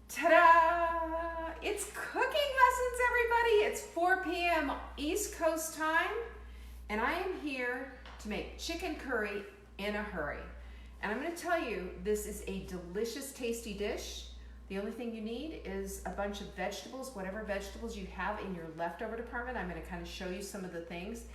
Ta-da! It's cooking lessons, everybody. It's 4 p.m. East Coast time, and I am here to make chicken curry in a hurry. And I'm going to tell you, this is a delicious, tasty dish. The only thing you need is a bunch of vegetables, whatever vegetables you have in your leftover department. I'm going to kind of show you some of the things.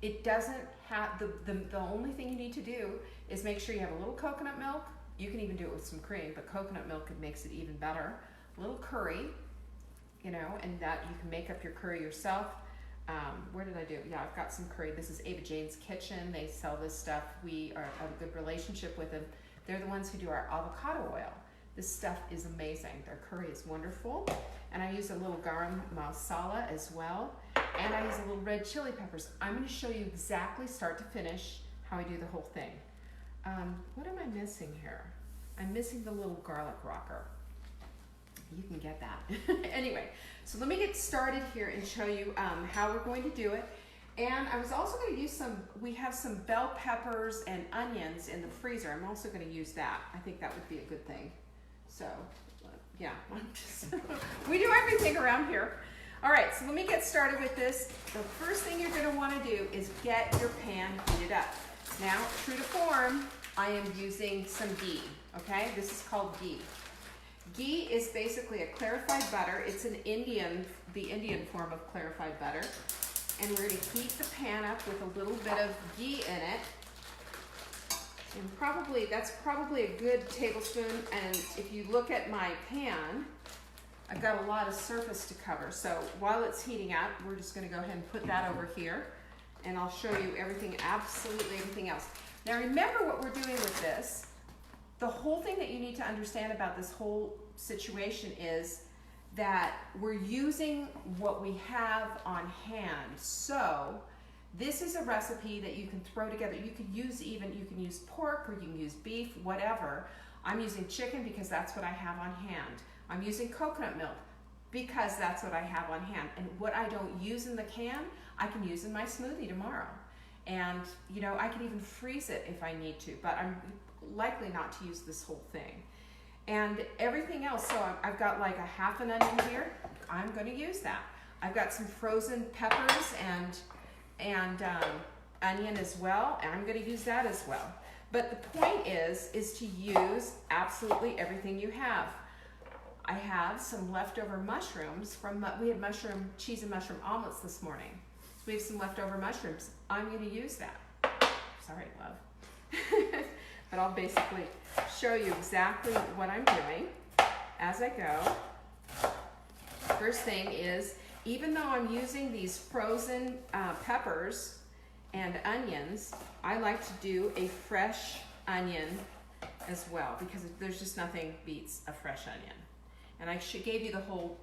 It doesn't have, the only thing you need to do is make sure you have a little coconut milk. You can even do it with some cream, but coconut milk makes it even better. A little curry, you know, and that you can make up your curry yourself. Where did I do? Yeah, I've got some curry. This is Ava Jane's Kitchen. They sell this stuff. We have a good relationship with them. They're the ones who do our avocado oil. This stuff is amazing. Their curry is wonderful. And I use a little garam masala as well. And I use a little red chili peppers. I'm going to show you exactly start to finish how I do the whole thing. What am I missing here? I'm missing the little garlic rocker. You can get that. Anyway, so let me get started here and show you how we're going to do it. And I was also going to use we have some bell peppers and onions in the freezer. I'm also going to use that. I think that would be a good thing. So, yeah, we do everything around here. All right, so let me get started with this. The first thing you're going to want to do is get your pan heated up. Now, true to form, I am using some ghee, okay? This is called ghee. Ghee is basically a clarified butter. It's the Indian form of clarified butter. And we're going to heat the pan up with a little bit of ghee in it. And that's probably a good tablespoon. And if you look at my pan, I've got a lot of surface to cover. So while it's heating up, we're just going to go ahead and put that over here. And I'll show you everything, absolutely everything else. Now remember what we're doing with this. The whole thing that you need to understand about this whole situation is that we're using what we have on hand. So this is a recipe that you can throw together. You can use pork or you can use beef, whatever. I'm using chicken because that's what I have on hand. I'm using coconut milk because that's what I have on hand. And what I don't use in the can, I can use in my smoothie tomorrow. And you know, I can even freeze it if I need to, but I'm likely not to use this whole thing. And everything else, so I've got like a half an onion here. I'm going to use that. I've got some frozen peppers and onion as well, and I'm going to use that as well. But the point is to use absolutely everything you have. I have some leftover mushrooms we had cheese and mushroom omelets this morning. So we have some leftover mushrooms. I'm going to use that. Sorry, love. But I'll basically show you exactly what I'm doing as I go. First thing is, even though I'm using these frozen peppers and onions, I like to do a fresh onion as well, because there's just nothing beats a fresh onion. And I gave you the whole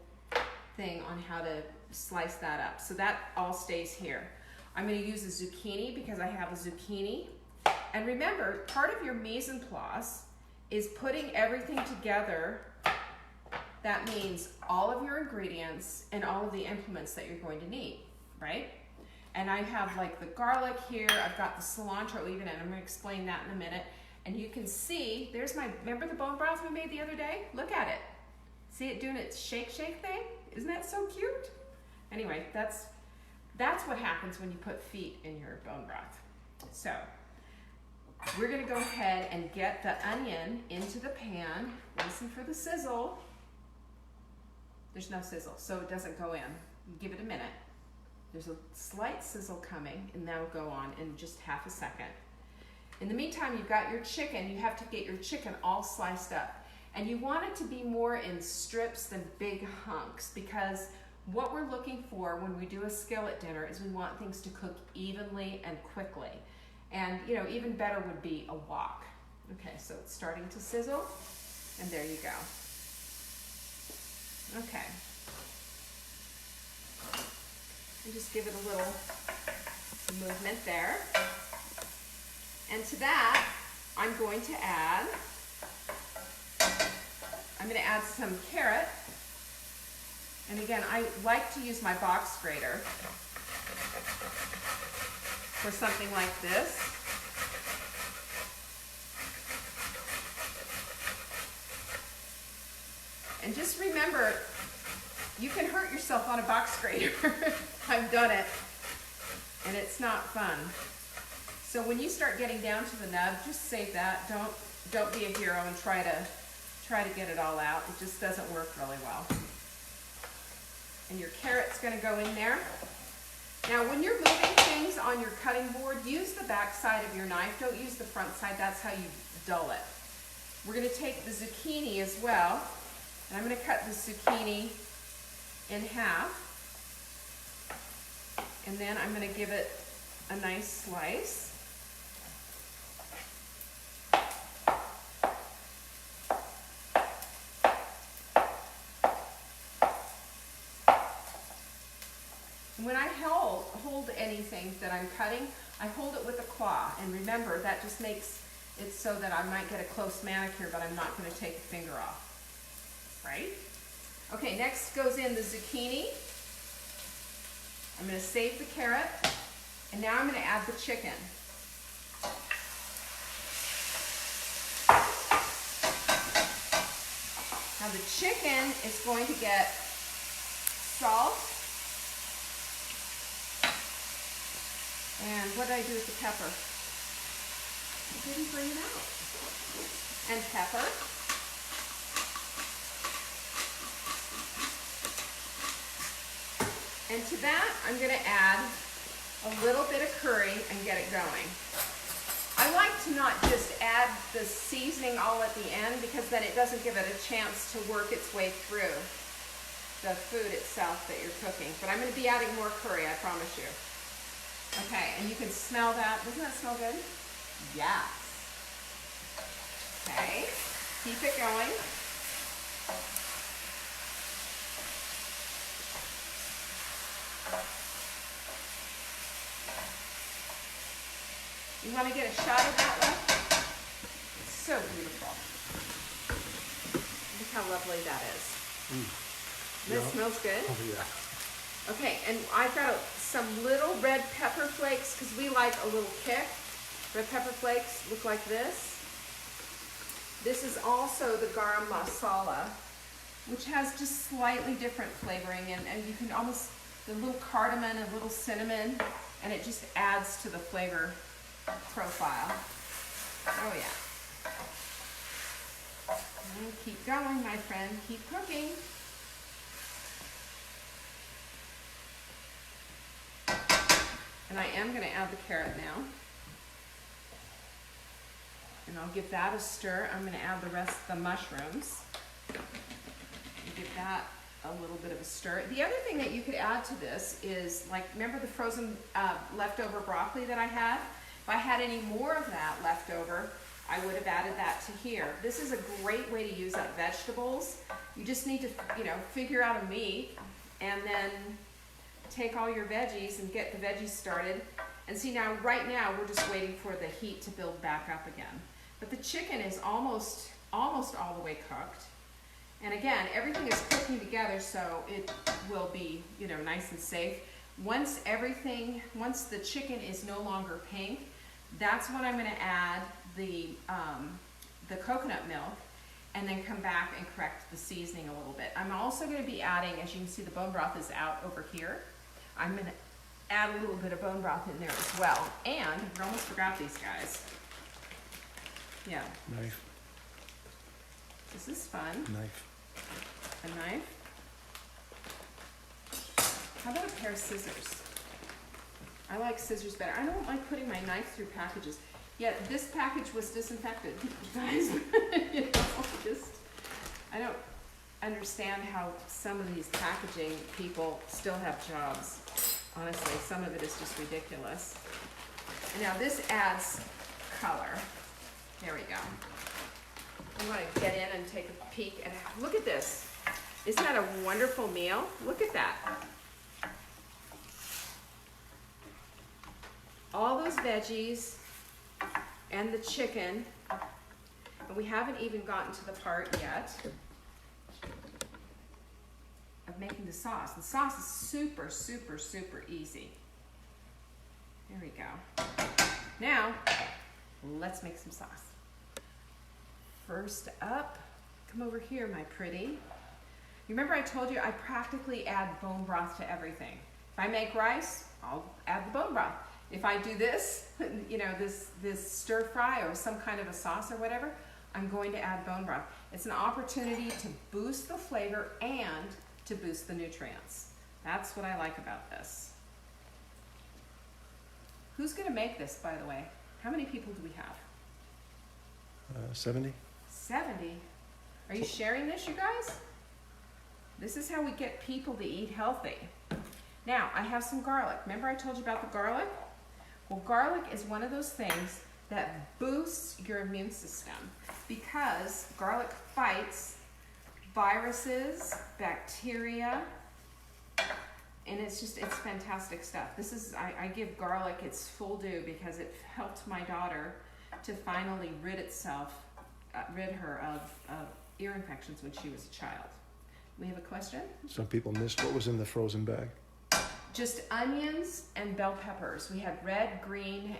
thing on how to slice that up. So that all stays here. I'm going to use a zucchini because I have a zucchini. And remember, part of your mise en place is putting everything together. That means all of your ingredients and all of the implements that you're going to need, right? And I have like the garlic here. I've got the cilantro even, and I'm going to explain that in a minute. And you can see, remember the bone broth we made the other day? Look at it. See it doing its shake thing? Isn't that so cute? Anyway, that's what happens when you put feet in your bone broth. So we're going to go ahead and get the onion into the pan. Listen for the sizzle. There's no sizzle, so it doesn't go in. Give it a minute. There's a slight sizzle coming, and that'll go on in just half a second. In the meantime, you've got your chicken. You have to get your chicken all sliced up. And you want it to be more in strips than big hunks, because what we're looking for when we do a skillet dinner is we want things to cook evenly and quickly. And you know, even better would be a wok. Okay, so it's starting to sizzle, and there you go. Okay. And just give it a little movement there. And to that, I'm going to add some carrot. And again, I like to use my box grater for something like this. And just remember, you can hurt yourself on a box grater. I've done it, and it's not fun. So when you start getting down to the nub, just save that. Don't be a hero and try to get it all out. It just doesn't work really well. And your carrot's gonna go in there. Now when you're moving things on your cutting board, use the back side of your knife. Don't use the front side. That's how you dull it. We're gonna take the zucchini as well. And I'm gonna cut the zucchini in half. And then I'm gonna give it a nice slice. When I hold anything that I'm cutting, I hold it with a claw. And remember, that just makes it so that I might get a close manicure, but I'm not going to take the finger off. Right? Okay, next goes in the zucchini. I'm going to save the carrot. And now I'm going to add the chicken. Now the chicken is going to get salt. And what did I do with the pepper? I didn't bring it out. And pepper. And to that, I'm going to add a little bit of curry and get it going. I like to not just add the seasoning all at the end, because then it doesn't give it a chance to work its way through the food itself that you're cooking. But I'm going to be adding more curry, I promise you. Okay, and you can smell that. Doesn't that smell good? Yes. Okay, keep it going. You want to get a shot of that one? It's so beautiful. Look how lovely that is. That smells good? Oh, yeah. Okay, and I've got some little red pepper flakes because we like a little kick. Red pepper flakes look like this. This is also the garam masala, which has just slightly different flavoring, and you can almost, the little cardamom and little cinnamon, and it just adds to the flavor profile. Oh yeah. And keep going, my friend, keep cooking. And I am going to add the carrot now. And I'll give that a stir. I'm going to add the rest of the mushrooms. And give that a little bit of a stir. The other thing that you could add to this is, like, remember the frozen leftover broccoli that I had? If I had any more of that left over, I would have added that to here. This is a great way to use up vegetables. You just need to, figure out a meat and then take all your veggies and get the veggies started. And see, now, right now, we're just waiting for the heat to build back up again. But the chicken is almost all the way cooked. And again, everything is cooking together, so it will be, nice and safe. Once the chicken is no longer pink, that's when I'm going to add the coconut milk, and then come back and correct the seasoning a little bit. I'm also going to be adding, as you can see, the bone broth is out over here. I'm going to add a little bit of bone broth in there as well. And we almost forgot these guys. Yeah. Knife. This is fun. Knife. A knife. How about a pair of scissors? I like scissors better. I don't like putting my knife through packages. Yet this package was disinfected, guys. I don't understand how some of these packaging people still have jobs. Honestly, some of it is just ridiculous. And now this adds color. There we go. I'm going to get in and take a peek and look at this. Isn't that a wonderful meal? Look at that. All those veggies and the chicken, and we haven't even gotten to the part yet of making the sauce. The sauce is super, super, super easy. There we go. Now, let's make some sauce. First up, come over here, my pretty. You remember I told you I practically add bone broth to everything. If I make rice, I'll add the bone broth. If I do this, you know, this stir fry or some kind of a sauce or whatever, I'm going to add bone broth. It's an opportunity to boost the flavor and to boost the nutrients. That's what I like about this. Who's going to make this, by the way? How many people do we have? 70. 70? Are you sharing this, you guys? This is how we get people to eat healthy. Now, I have some garlic. Remember I told you about the garlic? Well, garlic is one of those things that boosts your immune system because garlic fights viruses, bacteria, and it's fantastic stuff. This is, I give garlic its full due because it helped my daughter to finally rid her of ear infections when she was a child. We have a question? Some people missed what was in the frozen bag. Just onions and bell peppers. We had red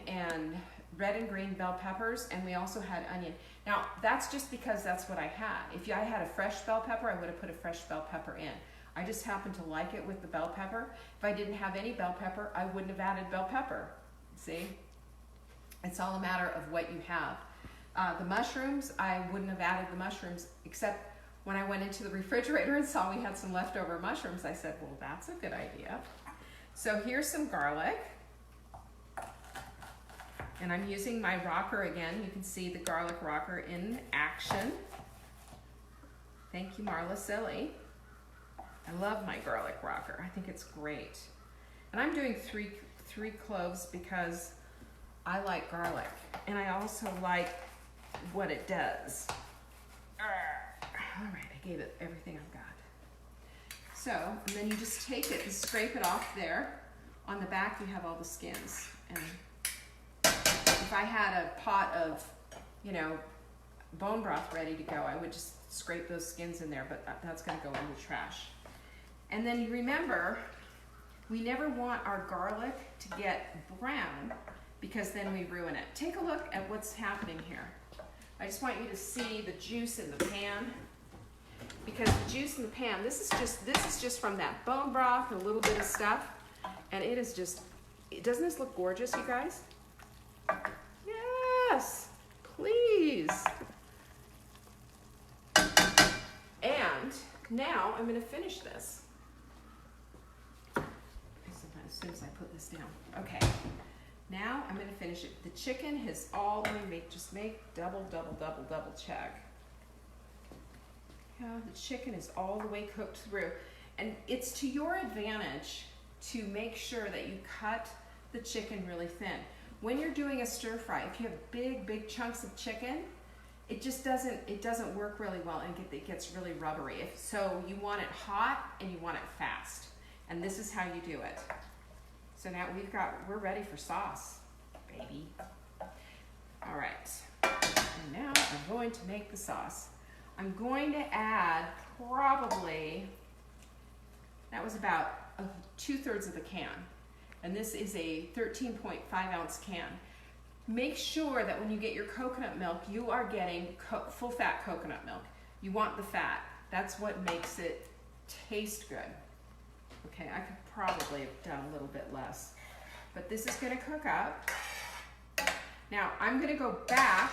and green bell peppers, and we also had onion. Now, that's just because that's what I had. If I had a fresh bell pepper, I would have put a fresh bell pepper in. I just happen to like it with the bell pepper. If I didn't have any bell pepper, I wouldn't have added bell pepper. See? It's all a matter of what you have. The mushrooms, I wouldn't have added the mushrooms, except when I went into the refrigerator and saw we had some leftover mushrooms, I said, well, that's a good idea. So here's some garlic. And I'm using my rocker again. You can see the garlic rocker in action. Thank you, Marla Silly. I love my garlic rocker. I think it's great. And I'm doing three cloves because I like garlic. And I also like what it does. All right, I gave it everything I've got. So, and then you just take it and scrape it off there. On the back, you have all the skins. And if I had a pot of, you know, bone broth ready to go, I would just scrape those skins in there, but that's gonna go in the trash. And then you remember, we never want our garlic to get brown because then we ruin it. Take a look at what's happening here. I just want you to see the juice in the pan. Because the juice in the pan, this is just from that bone broth, a little bit of stuff, and it is just, doesn't this look gorgeous, you guys? Yes, please. And now I'm gonna finish this. Sometimes as soon as I put this down. Okay, now I'm gonna finish it. The chicken has all, let me just make double check. Yeah, the chicken is all the way cooked through. And it's to your advantage to make sure that you cut the chicken really thin. When you're doing a stir fry, if you have big chunks of chicken, it doesn't work really well and it gets really rubbery. So you want it hot and you want it fast. And this is how you do it. So now we're ready for sauce, baby. All right, and now I'm going to make the sauce. I'm going to add probably, that was about 2/3 of the can. And this is a 13.5 ounce can. Make sure that when you get your coconut milk, you are getting full fat coconut milk. You want the fat. That's what makes it taste good. Okay, I could probably have done a little bit less. But this is gonna cook up. Now I'm gonna go back.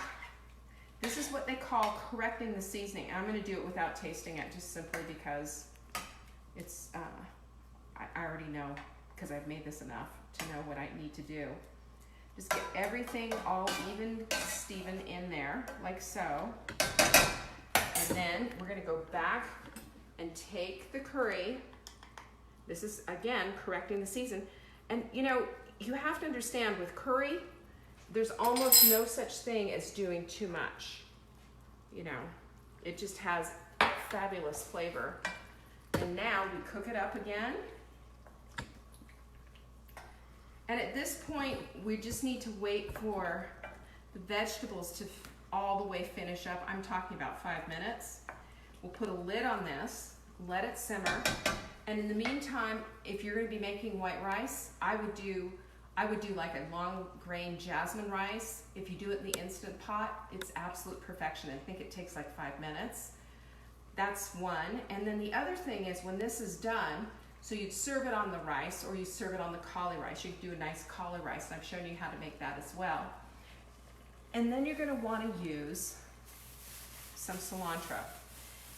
This is what they call correcting the seasoning. I'm gonna do it without tasting it, just simply because it's, I already know, because I've made this enough to know what I need to do. Just get everything all even, Steven, in there, like so. And then we're gonna go back and take the curry. This is, again, correcting the season. And you know, you have to understand with curry, there's almost no such thing as doing too much. You know, it just has fabulous flavor. And now we cook it up again. And at this point, we just need to wait for the vegetables to all the way finish up. I'm talking about 5 minutes. We'll put a lid on this, let it simmer. And in the meantime, if you're gonna be making white rice, I would do like a long grain jasmine rice. If you do it in the Instant Pot, it's absolute perfection. I think it takes like 5 minutes. That's one. And then the other thing is when this is done, so you'd serve it on the rice or you serve it on the cauli rice. You can do a nice cauli rice, and I've shown you how to make that as well. And then you're gonna wanna use some cilantro.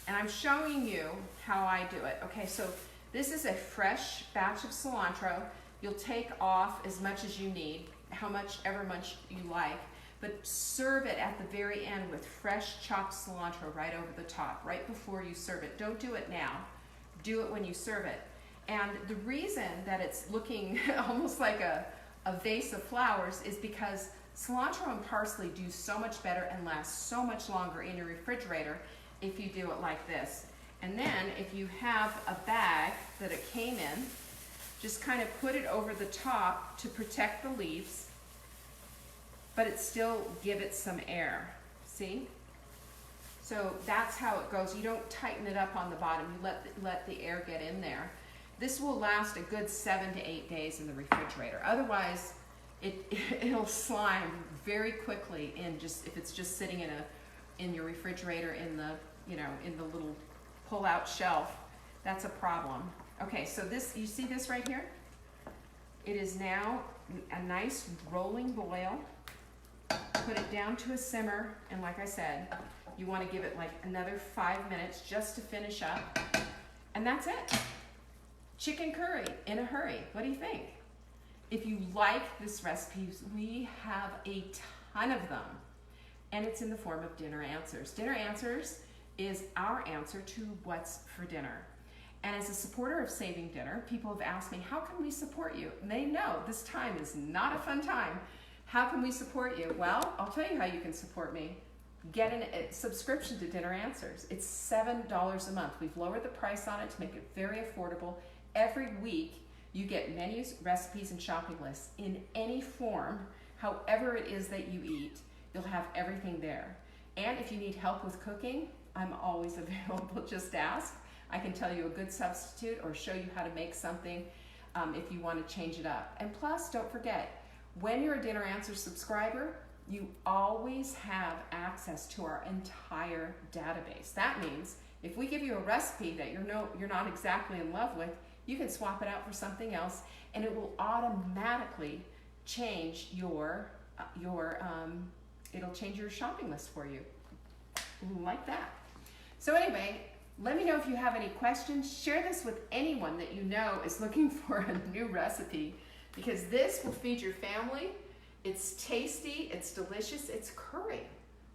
And I'm showing you how I do it. Okay, so this is a fresh batch of cilantro. You'll take off as much as you need, ever much you like, but serve it at the very end with fresh chopped cilantro right over the top, right before you serve it. Don't do it now, do it when you serve it. And the reason that it's looking almost like a vase of flowers is because cilantro and parsley do so much better and last so much longer in your refrigerator if you do it like this. And then if you have a bag that it came in, just kind of put it over the top to protect the leaves, but it still give it some air, see? So that's how it goes. You don't tighten it up on the bottom, you let the air get in there. This will last a good 7 to 8 days in the refrigerator. Otherwise, it'll slime very quickly if it's just sitting in your refrigerator in the little pull-out shelf. That's a problem. Okay, so this, you see this right here? It is now a nice rolling boil. Put it down to a simmer, and like I said, you want to give it like another 5 minutes just to finish up, and that's it. Chicken curry in a hurry. What do you think? If you like this recipe, we have a ton of them, and it's in the form of dinner answers. Dinner answers is our answer to what's for dinner. And as a supporter of Saving Dinner, people have asked me, how can we support you? And they know this time is not a fun time. How can we support you? Well, I'll tell you how you can support me. Get a subscription to Dinner Answers. It's $7 a month. We've lowered the price on it to make it very affordable. Every week, you get menus, recipes, and shopping lists in any form, however it is that you eat. You'll have everything there. And if you need help with cooking, I'm always available. Just ask. I can tell you a good substitute or show you how to make something if you want to change it up. And plus, don't forget, when you're a Dinner Answers subscriber, you always have access to our entire database. That means if we give you a recipe that you're not exactly in love with, you can swap it out for something else, and it will automatically change it'll change your shopping list for you, like that. So anyway, let me know if you have any questions. Share this with anyone that you know is looking for a new recipe, because this will feed your family. It's tasty, it's delicious, it's curry.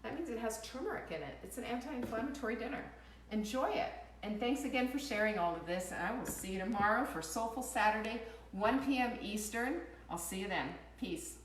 That means it has turmeric in it. It's an anti-inflammatory dinner. Enjoy it. And thanks again for sharing all of this. And I will see you tomorrow for Soulful Saturday, 1 p.m. Eastern. I'll see you then. Peace.